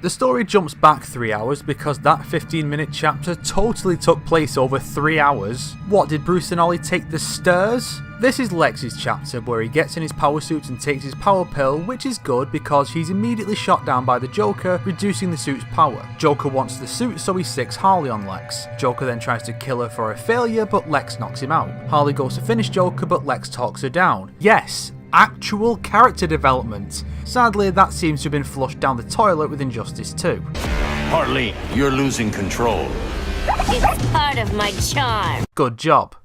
The story jumps back 3 hours because that 15-minute chapter totally took place over 3 hours. What, did Bruce and Ollie take the stairs? This is Lex's chapter where he gets in his power suit and takes his power pill, which is good because he's immediately shot down by the Joker, reducing the suit's power. Joker wants the suit, so he sicks Harley on Lex. Joker then tries to kill her for a failure, but Lex knocks him out. Harley goes to finish Joker, but Lex talks her down. Yes, actual character development. Sadly, that seems to have been flushed down the toilet with Injustice 2. Harley, you're losing control. It's part of my charm. Good job.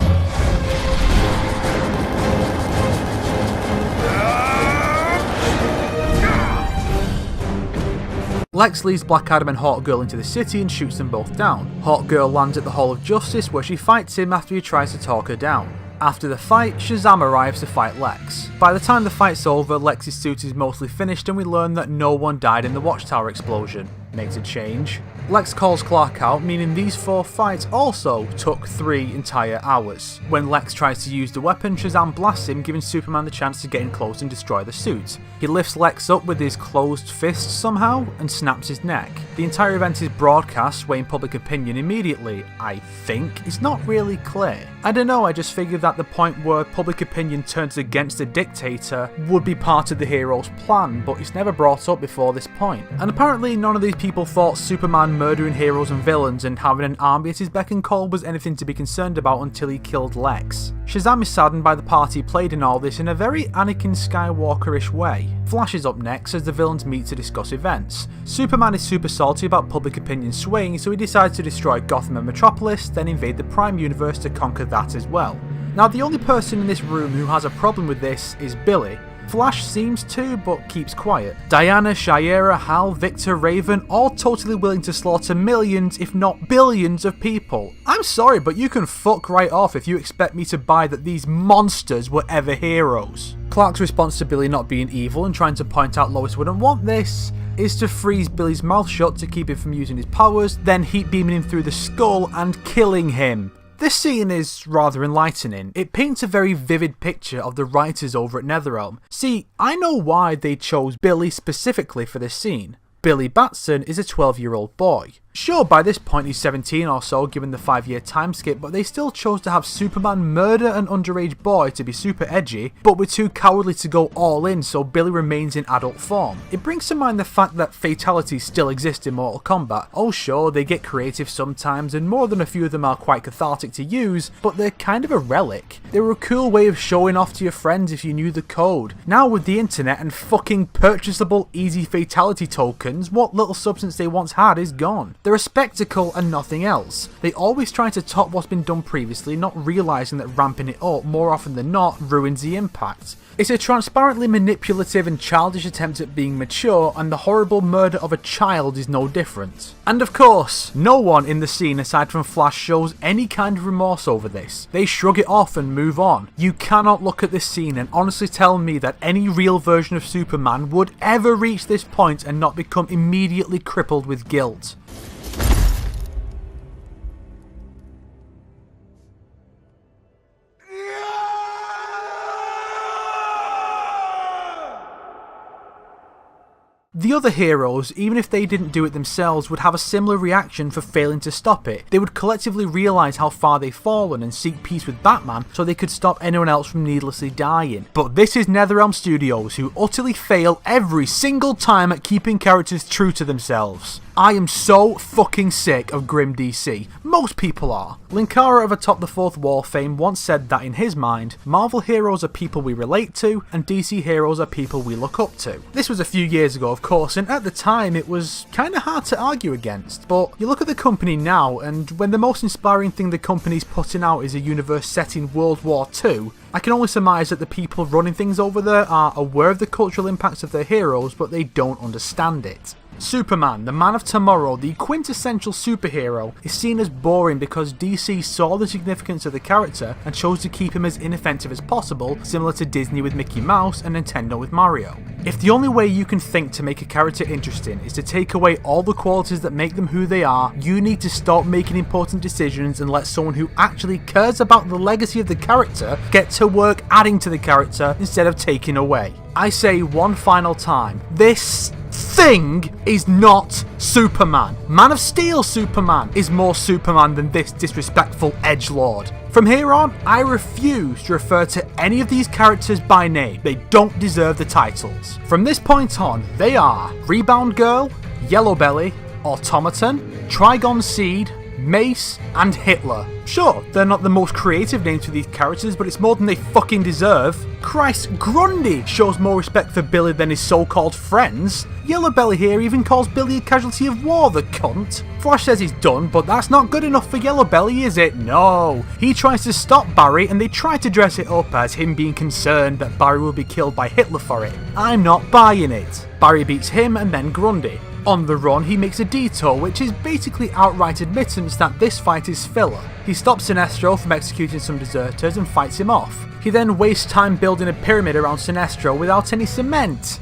Lex leads Black Adam and Hawkgirl into the city and shoots them both down. Hawkgirl lands at the Hall of Justice where she fights him after he tries to talk her down. After the fight, Shazam arrives to fight Lex. By the time the fight's over, Lex's suit is mostly finished and we learn that no one died in the Watchtower explosion. Makes a change. Lex calls Clark out, meaning these 4 fights also took 3 entire hours. When Lex tries to use the weapon, Shazam blasts him, giving Superman the chance to get in close and destroy the suit. He lifts Lex up with his closed fist somehow and snaps his neck. The entire event is broadcast, swaying public opinion immediately, I think. It's not really clear. I don't know, I just figured that the point where public opinion turns against the dictator would be part of the hero's plan, but it's never brought up before this point. And apparently none of these people thought Superman murdering heroes and villains and having an army at his beck and call was anything to be concerned about until he killed Lex. Shazam is saddened by the part he played in all this in a very Anakin Skywalker-ish way. Flash is up next as the villains meet to discuss events. Superman is super salty about public opinion swaying, so he decides to destroy Gotham and Metropolis, then invade the Prime Universe to conquer that as well. Now the only person in this room who has a problem with this is Billy. Flash seems to, but keeps quiet. Diana, Shayera, Hal, Victor, Raven, all totally willing to slaughter millions, if not billions of people. I'm sorry, but you can fuck right off if you expect me to buy that these monsters were ever heroes. Clark's response to Billy not being evil and trying to point out Lois wouldn't want this is to freeze Billy's mouth shut to keep him from using his powers, then heat beaming him through the skull and killing him. This scene is rather enlightening. It paints a very vivid picture of the writers over at NetherRealm. See, I know why they chose Billy specifically for this scene. Billy Batson is a 12-year-old boy. Sure, by this point he's 17 or so given the 5-year time skip, but they still chose to have Superman murder an underage boy to be super edgy, but were too cowardly to go all in, so Billy remains in adult form. It brings to mind the fact that fatalities still exist in Mortal Kombat. Oh sure, they get creative sometimes and more than a few of them are quite cathartic to use, but they're kind of a relic. They were a cool way of showing off to your friends if you knew the code. Now with the internet and fucking purchasable easy fatality tokens, what little substance they once had is gone. They're a spectacle and nothing else. They always try to top what's been done previously, not realising that ramping it up more often than not ruins the impact. It's a transparently manipulative and childish attempt at being mature, and the horrible murder of a child is no different. And of course, no one in the scene aside from Flash shows any kind of remorse over this. They shrug it off and move on. You cannot look at this scene and honestly tell me that any real version of Superman would ever reach this point and not become immediately crippled with guilt. The other heroes, even if they didn't do it themselves, would have a similar reaction for failing to stop it. They would collectively realise how far they've fallen and seek peace with Batman so they could stop anyone else from needlessly dying. But this is NetherRealm Studios, who utterly fail every single time at keeping characters true to themselves. I am so fucking sick of grim DC. Most people are. Linkara of Atop the Fourth Wall fame once said that in his mind, Marvel heroes are people we relate to, and DC heroes are people we look up to. This was a few years ago, of course, and at the time it was kinda hard to argue against. But you look at the company now, and when the most inspiring thing the company's putting out is a universe set in World War II, I can only surmise that the people running things over there are aware of the cultural impacts of their heroes, but they don't understand it. Superman, the man of tomorrow, the quintessential superhero, is seen as boring because DC saw the significance of the character and chose to keep him as inoffensive as possible, similar to Disney with Mickey Mouse and Nintendo with Mario. If the only way you can think to make a character interesting is to take away all the qualities that make them who they are, you need to stop making important decisions and let someone who actually cares about the legacy of the character get to work adding to the character instead of taking away. I say one final time, this thing is not Superman. Man of Steel Superman is more Superman than this disrespectful edgelord. From here on, I refuse to refer to any of these characters by name. They don't deserve the titles. From this point on, they are Rebound Girl, Yellow Belly, Automaton, Trigon Seed, Mace, and Hitler. Sure, they're not the most creative names for these characters, but it's more than they fucking deserve. Christ, Grundy shows more respect for Billy than his so-called friends. Yellow Belly here even calls Billy a casualty of war, the cunt. Flash says he's done, but that's not good enough for Yellow Belly, is it? No. He tries to stop Barry, and they try to dress it up as him being concerned that Barry will be killed by Hitler for it. I'm not buying it. Barry beats him and then Grundy. On the run, he makes a detour, which is basically outright admittance that this fight is filler. He stops Sinestro from executing some deserters and fights him off. He then wastes time building a pyramid around Sinestro without any cement.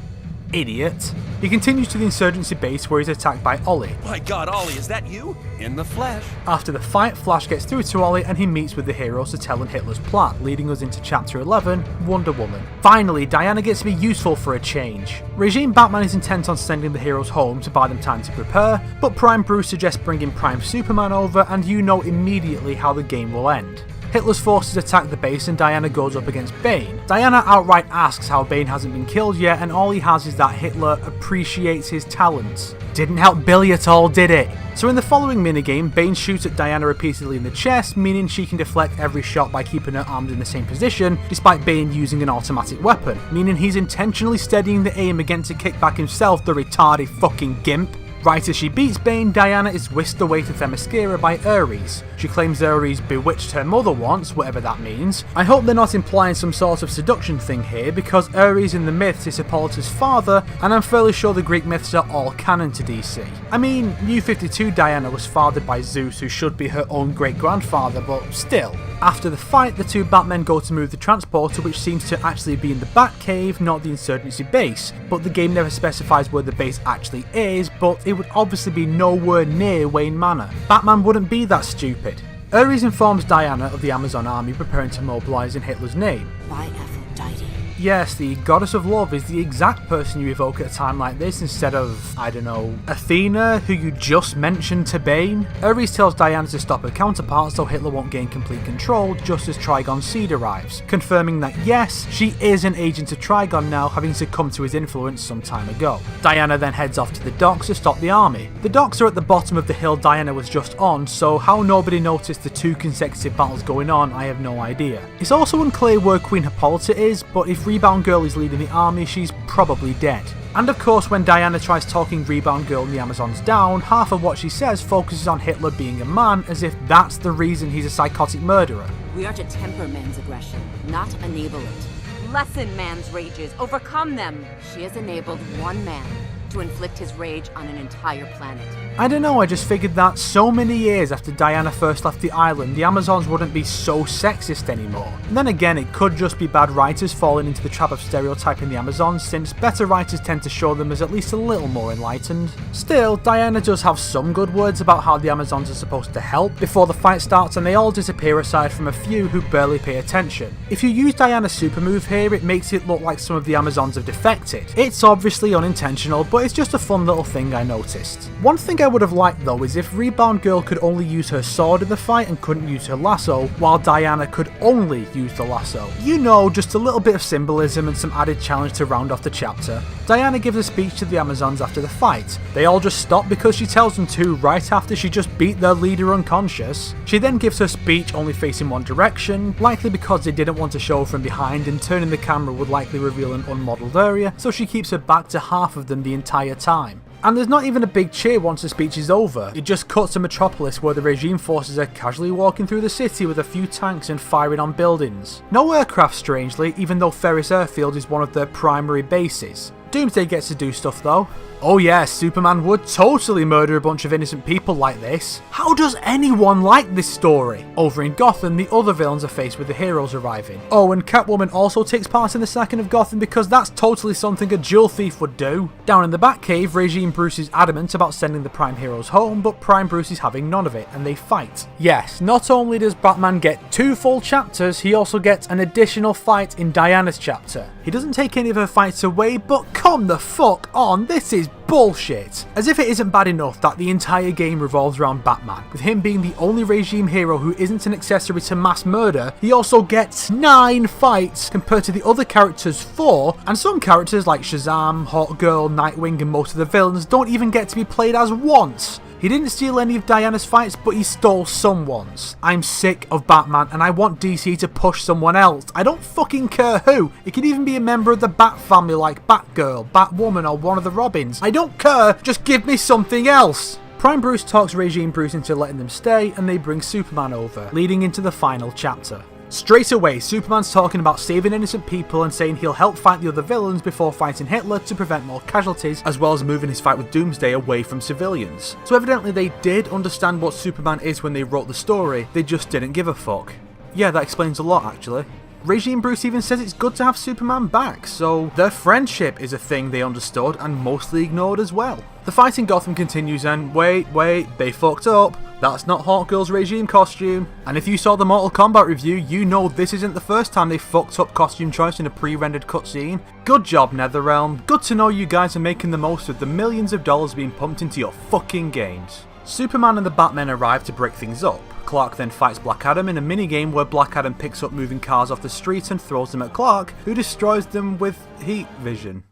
Idiot. He continues to the insurgency base where he's attacked by Ollie. My god, Ollie, is that you? In the flesh. After the fight, Flash gets through to Ollie and he meets with the heroes to tell him Hitler's plot, leading us into Chapter 11, Wonder Woman. Finally, Diana gets to be useful for a change. Regime Batman is intent on sending the heroes home to buy them time to prepare, but Prime Bruce suggests bringing Prime Superman over, and you know immediately how the game will end. Hitler's forces attack the base and Diana goes up against Bane. Diana outright asks how Bane hasn't been killed yet, and all he has is that Hitler appreciates his talents. Didn't help Billy at all, did it? So in the following minigame, Bane shoots at Diana repeatedly in the chest, meaning she can deflect every shot by keeping her arms in the same position, despite Bane using an automatic weapon, meaning he's intentionally steadying the aim again to kick back himself, the retarded fucking gimp. Right as she beats Bane, Diana is whisked away to Themyscira by Ares. She claims Ares bewitched her mother once, whatever that means. I hope they're not implying some sort of seduction thing here, because Ares in the myths is Hippolyta's father, and I'm fairly sure the Greek myths are all canon to DC. I mean, New 52 Diana was fathered by Zeus, who should be her own great-grandfather, but still. After the fight, the two Batmen go to move the transporter, which seems to actually be in the Batcave, not the Insurgency base, but the game never specifies where the base actually is, but it would obviously be nowhere near Wayne Manor. Batman wouldn't be that stupid. Ares informs Diana of the Amazon army preparing to mobilise in Hitler's name. By Aphrodite. Yes, the goddess of love is the exact person you evoke at a time like this instead of, I don't know, Athena, who you just mentioned to Bane. Ares tells Diana to stop her counterpart so Hitler won't gain complete control just as Trigon Seed arrives, confirming that yes, she is an agent of Trigon now, having succumbed to his influence some time ago. Diana then heads off to the docks to stop the army. The docks are at the bottom of the hill Diana was just on, so how nobody noticed the two consecutive battles going on, I have no idea. It's also unclear where Queen Hippolyta is, but if Rebound Girl is leading the army, she's probably dead. And of course, when Diana tries talking Rebound Girl and the Amazons down, half of what she says focuses on Hitler being a man, as if that's the reason he's a psychotic murderer. We are to temper man's aggression, not enable it. Lessen man's rages, overcome them. She has enabled one man to inflict his rage on an entire planet. I don't know, I just figured that so many years after Diana first left the island, the Amazons wouldn't be so sexist anymore. And then again, it could just be bad writers falling into the trap of stereotyping the Amazons, since better writers tend to show them as at least a little more enlightened. Still, Diana does have some good words about how the Amazons are supposed to help before the fight starts, and they all disappear aside from a few who barely pay attention. If you use Diana's super move here, it makes it look like some of the Amazons have defected. It's obviously unintentional, but it's just a fun little thing I noticed. One thing I would have liked though is if Rebound Girl could only use her sword in the fight and couldn't use her lasso, while Diana could only use the lasso. You know, just a little bit of symbolism and some added challenge to round off the chapter. Diana gives a speech to the Amazons after the fight. They all just stop because she tells them to right after she just beat their leader unconscious. She then gives her speech only facing one direction, likely because they didn't want to show from behind and turning the camera would likely reveal an unmodelled area, so she keeps her back to half of them the entire time. And there's not even a big cheer once the speech is over. It just cuts to Metropolis where the regime forces are casually walking through the city with a few tanks and firing on buildings. No aircraft strangely, even though Ferris Airfield is one of their primary bases. Doomsday gets to do stuff though. Oh yeah, Superman would totally murder a bunch of innocent people like this. How does anyone like this story? Over in Gotham, the other villains are faced with the heroes arriving. Oh, and Catwoman also takes part in the sacking of Gotham because that's totally something a jewel thief would do. Down in the Batcave, Regime Bruce is adamant about sending the Prime heroes home, but Prime Bruce is having none of it, and they fight. Yes, not only does Batman get 2 full chapters, he also gets an additional fight in Diana's chapter. He doesn't take any of her fights away, but come the fuck on, this is bullshit. As if it isn't bad enough that the entire game revolves around Batman, with him being the only regime hero who isn't an accessory to mass murder, he also gets 9 fights compared to the other characters' 4, and some characters like Shazam, Hawkgirl, Nightwing and most of the villains don't even get to be played as once. He didn't steal any of Diana's fights, but he stole someone's. I'm sick of Batman and I want DC to push someone else. I don't fucking care who. It could even be a member of the Bat family like Batgirl, Batwoman or one of the Robins. I don't care, just give me something else. Prime Bruce talks Regime Bruce into letting them stay and they bring Superman over, leading into the final chapter. Straight away, Superman's talking about saving innocent people and saying he'll help fight the other villains before fighting Hitler to prevent more casualties, as well as moving his fight with Doomsday away from civilians. So evidently they did understand what Superman is when they wrote the story, they just didn't give a fuck. Yeah, that explains a lot actually. Regime Bruce even says it's good to have Superman back, so their friendship is a thing they understood and mostly ignored as well. The fight in Gotham continues and wait, they fucked up. That's not Hawkgirl's regime costume. And if you saw the Mortal Kombat review, you know this isn't the first time they fucked up costume choice in a pre-rendered cutscene. Good job, NetherRealm. Good to know you guys are making the most of the millions of dollars being pumped into your fucking games. Superman and the Batmen arrive to break things up. Clark then fights Black Adam in a minigame where Black Adam picks up moving cars off the street and throws them at Clark, who destroys them with heat vision.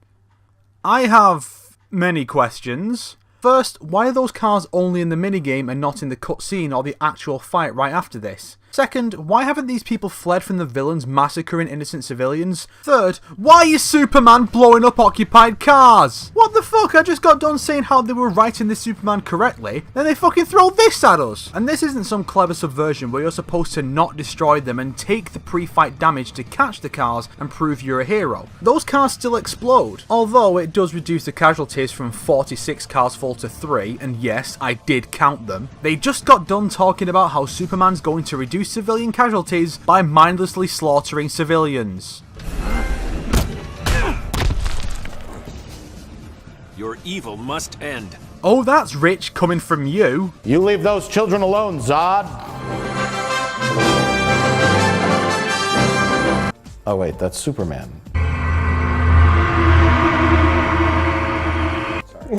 I have many questions. First, why are those cars only in the minigame and not in the cutscene or the actual fight right after this? Second, why haven't these people fled from the villains massacring innocent civilians? Third, why is Superman blowing up occupied cars? What the fuck? I just got done saying how they were writing this Superman correctly, then they fucking throw this at us! And this isn't some clever subversion where you're supposed to not destroy them and take the pre-fight damage to catch the cars and prove you're a hero. Those cars still explode, although it does reduce the casualties from 46 cars full to 3, and yes, I did count them. They just got done talking about how Superman's going to reduce civilian casualties by mindlessly slaughtering civilians. Your evil must end. Oh, that's rich coming from you. You leave those children alone, Zod. Oh wait, that's Superman.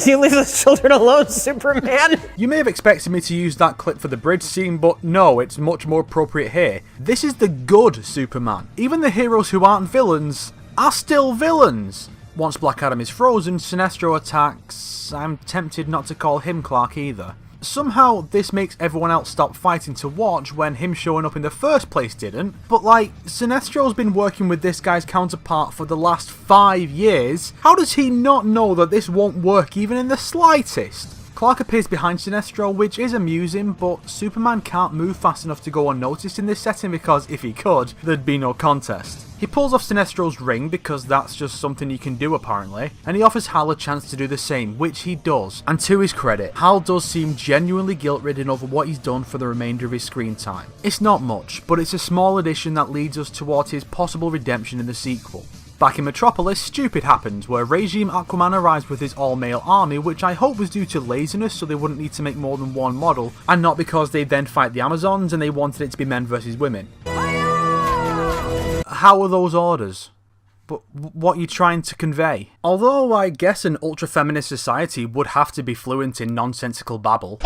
You leave the children alone, Superman? You may have expected me to use that clip for the bridge scene, but no, it's much more appropriate here. This is the good Superman. Even the heroes who aren't villains are still villains. Once Black Adam is frozen, Sinestro attacks. I'm tempted not to call him Clark either. Somehow this makes everyone else stop fighting to watch when him showing up in the first place didn't, but like, Sinestro's been working with this guy's counterpart for the last 5 years. How does he not know that this won't work even in the slightest? Clark appears behind Sinestro, which is amusing, but Superman can't move fast enough to go unnoticed in this setting because if he could, there'd be no contest. He pulls off Sinestro's ring because that's just something he can do apparently, and he offers Hal a chance to do the same, which he does. And to his credit, Hal does seem genuinely guilt-ridden over what he's done for the remainder of his screen time. It's not much, but it's a small addition that leads us towards his possible redemption in the sequel. Back in Metropolis, stupid happens, where Regime Aquaman arrives with his all-male army, which I hope was due to laziness so they wouldn't need to make more than one model, and not because they then fight the Amazons and they wanted it to be men versus women. How are those orders? But what are you trying to convey? Although I guess an ultra-feminist society would have to be fluent in nonsensical babble.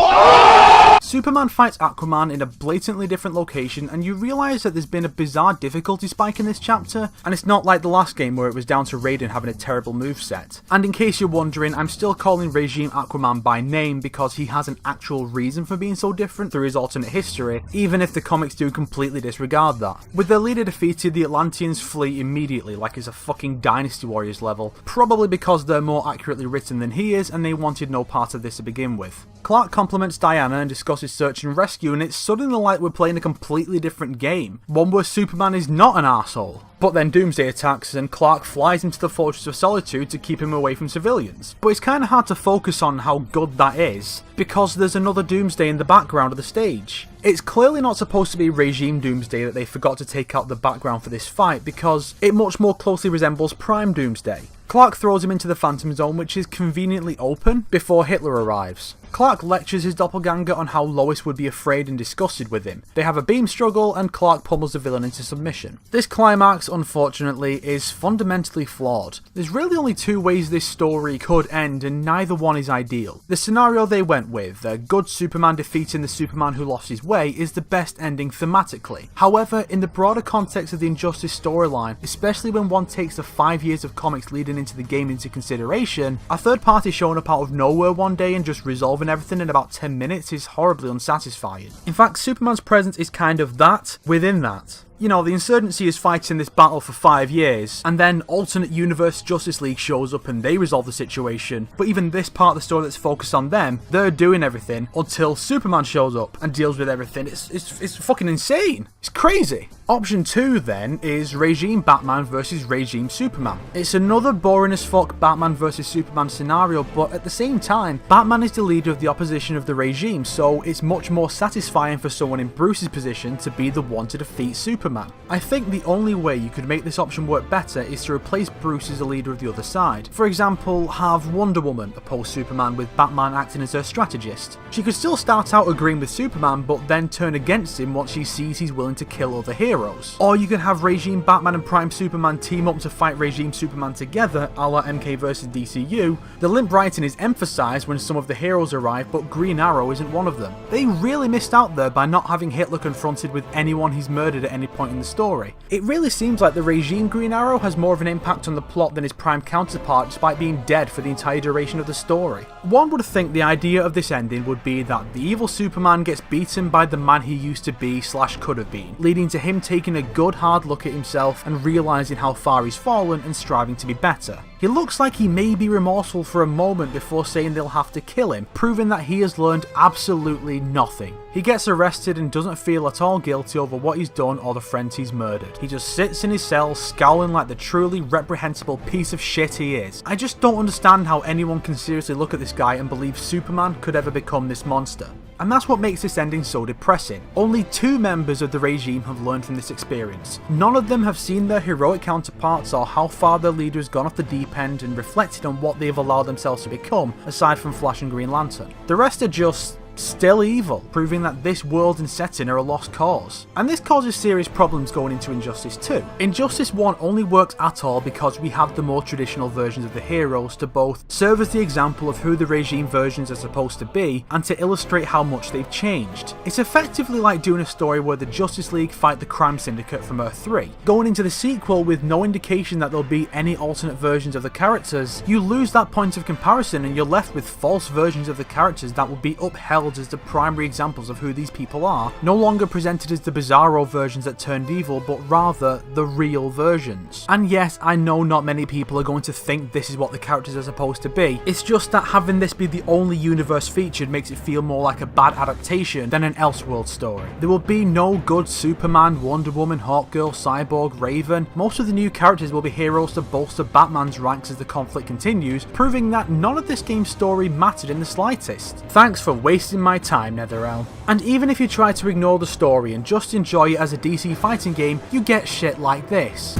Superman fights Aquaman in a blatantly different location, and you realise that there's been a bizarre difficulty spike in this chapter, and it's not like the last game where it was down to Raiden having a terrible moveset. And in case you're wondering, I'm still calling Regime Aquaman by name because he has an actual reason for being so different through his alternate history, even if the comics do completely disregard that. With their leader defeated, the Atlanteans flee immediately like it's a fucking Dynasty Warriors level, probably because they're more accurately written than he is and they wanted no part of this to begin with. Clark compliments Diana and discusses search and rescue, and it's suddenly like we're playing a completely different game, one where Superman is not an arsehole. But then Doomsday attacks and Clark flies into the Fortress of Solitude to keep him away from civilians. But it's kinda hard to focus on how good that is, because there's another Doomsday in the background of the stage. It's clearly not supposed to be Regime Doomsday that they forgot to take out the background for this fight, because it much more closely resembles Prime Doomsday. Clark throws him into the Phantom Zone, which is conveniently open, before Hitler arrives. Clark lectures his doppelganger on how Lois would be afraid and disgusted with him. They have a beam struggle and Clark pummels the villain into submission. This climax, unfortunately, is fundamentally flawed. There's really only two ways this story could end and neither one is ideal. The scenario they went with, a good Superman defeating the Superman who lost his way, is the best ending thematically. However, in the broader context of the Injustice storyline, especially when one takes the 5 years of comics leading into the game into consideration, a third party showing up out of nowhere one day and just resolving everything in about 10 minutes is horribly unsatisfying. In fact, Superman's presence is kind of that within that. You know, the Insurgency is fighting this battle for 5 years, and then alternate universe Justice League shows up and they resolve the situation, but even this part of the story that's focused on them, they're doing everything until Superman shows up and deals with everything. It's fucking insane. It's crazy. Option 2 then is Regime Batman vs Regime Superman. It's another boring as fuck Batman vs Superman scenario, but at the same time, Batman is the leader of the opposition of the regime, so it's much more satisfying for someone in Bruce's position to be the one to defeat Superman. I think the only way you could make this option work better is to replace Bruce as the leader of the other side. For example, have Wonder Woman oppose Superman with Batman acting as her strategist. She could still start out agreeing with Superman, but then turn against him once she sees he's willing to kill other heroes. Or you can have Regime Batman and Prime Superman team up to fight Regime Superman together, a la MK vs DCU. The limp writing is emphasised when some of the heroes arrive, but Green Arrow isn't one of them. They really missed out there by not having Hitler confronted with anyone he's murdered at any point in the story. It really seems like the Regime Green Arrow has more of an impact on the plot than his Prime counterpart, despite being dead for the entire duration of the story. One would think the idea of this ending would be that the evil Superman gets beaten by the man he used to be / could have been, leading to him taking a good hard look at himself and realising how far he's fallen and striving to be better. He looks like he may be remorseful for a moment before saying they'll have to kill him, proving that he has learned absolutely nothing. He gets arrested and doesn't feel at all guilty over what he's done or the friends he's murdered. He just sits in his cell scowling like the truly reprehensible piece of shit he is. I just don't understand how anyone can seriously look at this guy and believe Superman could ever become this monster. And that's what makes this ending so depressing. Only 2 members of the regime have learned from this experience. None of them have seen their heroic counterparts or how far their leader has gone off the deep end and reflected on what they have allowed themselves to become, aside from Flash and Green Lantern. The rest are just still evil, proving that this world and setting are a lost cause. And this causes serious problems going into Injustice 2. Injustice 1 only works at all because we have the more traditional versions of the heroes to both serve as the example of who the regime versions are supposed to be and to illustrate how much they've changed. It's effectively like doing a story where the Justice League fight the Crime Syndicate from Earth 3. Going into the sequel with no indication that there'll be any alternate versions of the characters, you lose that point of comparison and you're left with false versions of the characters that will be upheld as the primary examples of who these people are, no longer presented as the Bizarro versions that turned evil, but rather the real versions. And yes, I know not many people are going to think this is what the characters are supposed to be. It's just that having this be the only universe featured makes it feel more like a bad adaptation than an Elseworld story. There will be no good Superman, Wonder Woman, Hawkgirl, Cyborg, Raven. Most of the new characters will be heroes to bolster Batman's ranks as the conflict continues, proving that none of this game's story mattered in the slightest. Thanks for wasting my time, NetherRealm. And even if you try to ignore the story and just enjoy it as a DC fighting game, you get shit like this.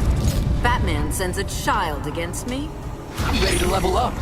Batman sends a child against me? I'm ready to level up.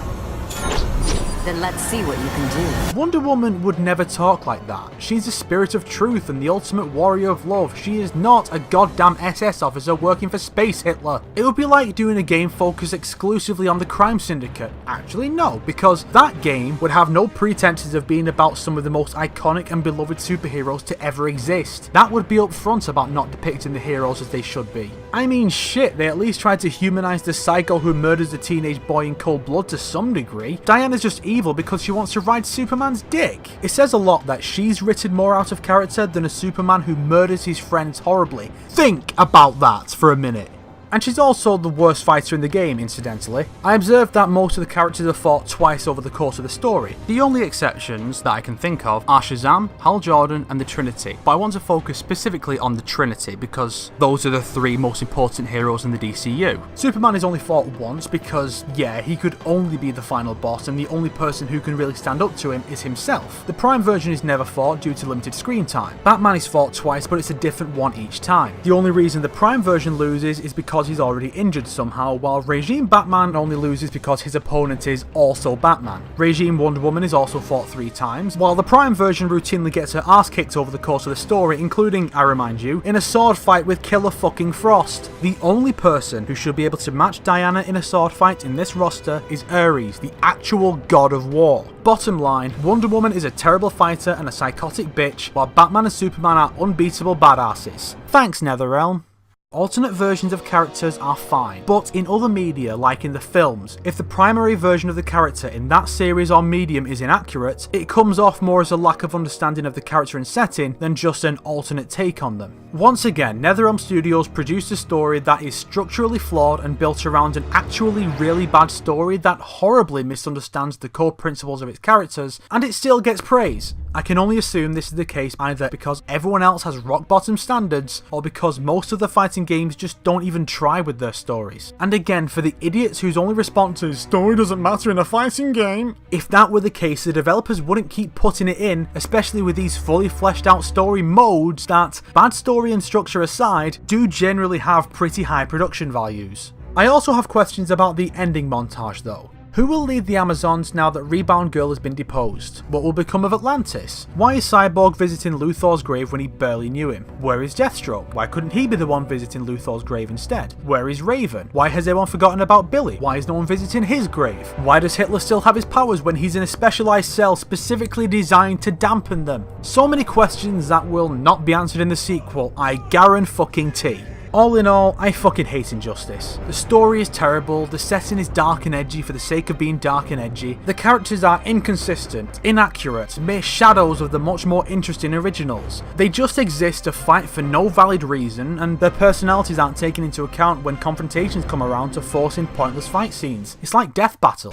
Then let's see what you can do. Wonder Woman would never talk like that. She's the spirit of truth and the ultimate warrior of love. She is not a goddamn SS officer working for Space Hitler. It would be like doing a game focused exclusively on the Crime Syndicate. Actually, no, because that game would have no pretenses of being about some of the most iconic and beloved superheroes to ever exist. That would be upfront about not depicting the heroes as they should be. I mean, shit, they at least tried to humanize the psycho who murders a teenage boy in cold blood to some degree. Diana's just evil because she wants to ride Superman's dick. It says a lot that she's written more out of character than a Superman who murders his friends horribly. Think about that for a minute. And she's also the worst fighter in the game, incidentally. I observed that most of the characters are fought twice over the course of the story. The only exceptions that I can think of are Shazam, Hal Jordan, and the Trinity, but I want to focus specifically on the Trinity because those are the 3 most important heroes in the DCU. Superman is only fought once because, yeah, he could only be the final boss and the only person who can really stand up to him is himself. The Prime version is never fought due to limited screen time. Batman is fought twice, but it's a different one each time. The only reason the Prime version loses is because because he's already injured somehow, while Regime Batman only loses because his opponent is also Batman. Regime Wonder Woman is also fought 3 times, while the Prime version routinely gets her ass kicked over the course of the story, including, I remind you, in a sword fight with Killer fucking Frost. The only person who should be able to match Diana in a sword fight in this roster is Ares, the actual god of war. Bottom line, Wonder Woman is a terrible fighter and a psychotic bitch, while Batman and Superman are unbeatable badasses. Thanks, NetherRealm. Alternate versions of characters are fine, but in other media, like in the films, if the primary version of the character in that series or medium is inaccurate, it comes off more as a lack of understanding of the character and setting than just an alternate take on them. Once again, NetherRealm Studios produced a story that is structurally flawed and built around an actually really bad story that horribly misunderstands the core principles of its characters, and it still gets praise. I can only assume this is the case either because everyone else has rock bottom standards, or because most of the fighting games just don't even try with their stories. And again, for the idiots whose only response is, "Story doesn't matter in a fighting game," if that were the case, the developers wouldn't keep putting it in, especially with these fully fleshed out story modes that, bad story and structure aside, do generally have pretty high production values. I also have questions about the ending montage though. Who will lead the Amazons now that Rebound Girl has been deposed? What will become of Atlantis? Why is Cyborg visiting Luthor's grave when he barely knew him? Where is Deathstroke? Why couldn't he be the one visiting Luthor's grave instead? Where is Raven? Why has everyone forgotten about Billy? Why is no one visiting his grave? Why does Hitler still have his powers when he's in a specialized cell specifically designed to dampen them? So many questions that will not be answered in the sequel, I guarantee. All in all, I fucking hate Injustice. The story is terrible, the setting is dark and edgy for the sake of being dark and edgy, the characters are inconsistent, inaccurate, mere shadows of the much more interesting originals. They just exist to fight for no valid reason, and their personalities aren't taken into account when confrontations come around to force in pointless fight scenes. It's like Death Battle.